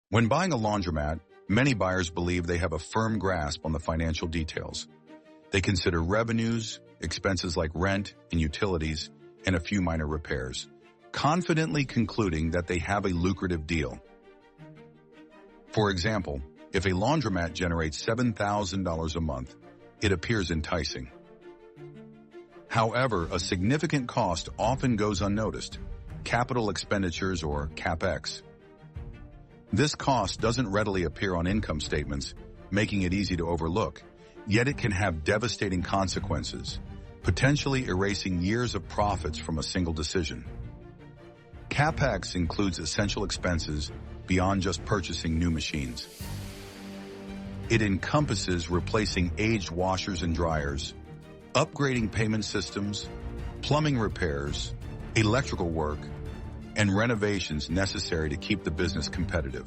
When buying a laundromat, many buyers believe they have a firm grasp on the financial details. They consider revenues, expenses like rent and utilities, and a few minor repairs, confidently concluding that they have a lucrative deal. For example, if a laundromat generates $7,000 a month, it appears enticing. However, a significant cost often goes unnoticed: capital expenditures, or CapEx. This cost doesn't readily appear on income statements, making it easy to overlook, yet it can have devastating consequences, potentially erasing years of profits from a single decision. CapEx includes essential expenses beyond just purchasing new machines. It encompasses replacing aged washers and dryers, upgrading payment systems, plumbing repairs, electrical work, and renovations necessary to keep the business competitive.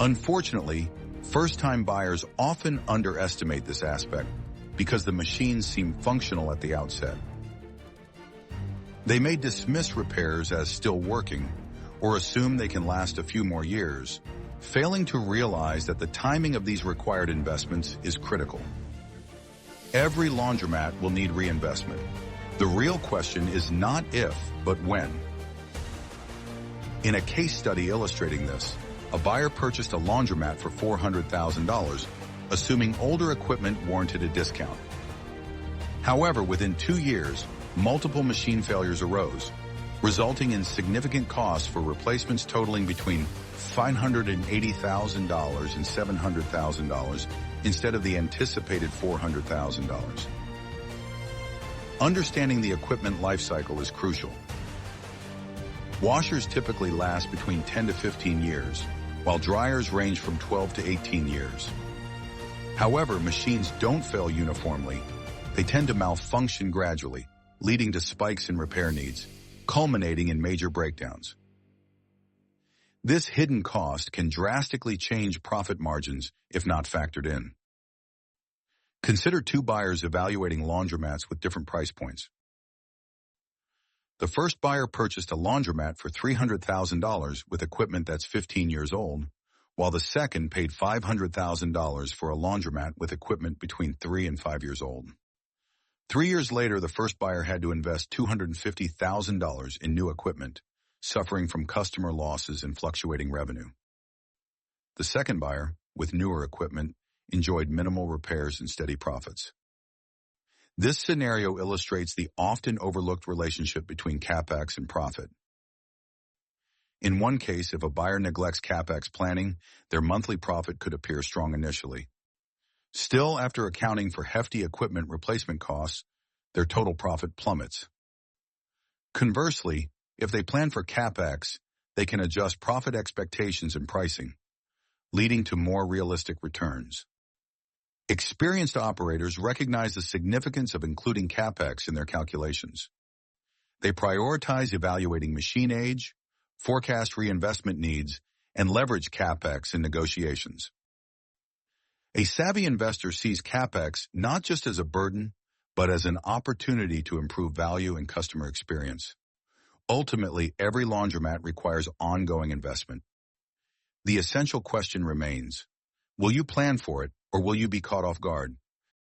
Unfortunately, first-time buyers often underestimate this aspect because the machines seem functional at the outset. They may dismiss repairs as still working or assume they can last a few more years, failing to realize that the timing of these required investments is critical. Every laundromat will need reinvestment. The real question is not if, but when. In a case study illustrating this, a buyer purchased a laundromat for $400,000, assuming older equipment warranted a discount. However, within 2 years, multiple machine failures arose, resulting in significant costs for replacements totaling between $580,000 and $700,000 instead of the anticipated $400,000. Understanding the equipment life cycle is crucial. Washers typically last between 10 to 15 years, while dryers range from 12 to 18 years. However, machines don't fail uniformly. They tend to malfunction gradually, leading to spikes in repair needs, culminating in major breakdowns. This hidden cost can drastically change profit margins if not factored in. Consider two buyers evaluating laundromats with different price points. The first buyer purchased a laundromat for $300,000 with equipment that's 15 years old, while the second paid $500,000 for a laundromat with equipment between 3 and 5 years old. 3 years later, the first buyer had to invest $250,000 in new equipment, suffering from customer losses and fluctuating revenue. The second buyer, with newer equipment, enjoyed minimal repairs and steady profits. This scenario illustrates the often overlooked relationship between CapEx and profit. In one case, if a buyer neglects CapEx planning, their monthly profit could appear strong initially. Still, after accounting for hefty equipment replacement costs, their total profit plummets. Conversely, if they plan for CapEx, they can adjust profit expectations and pricing, leading to more realistic returns. Experienced operators recognize the significance of including CapEx in their calculations. They prioritize evaluating machine age, forecast reinvestment needs, and leverage CapEx in negotiations. A savvy investor sees CapEx not just as a burden, but as an opportunity to improve value and customer experience. Ultimately, every laundromat requires ongoing investment. The essential question remains: will you plan for it, or will you be caught off guard?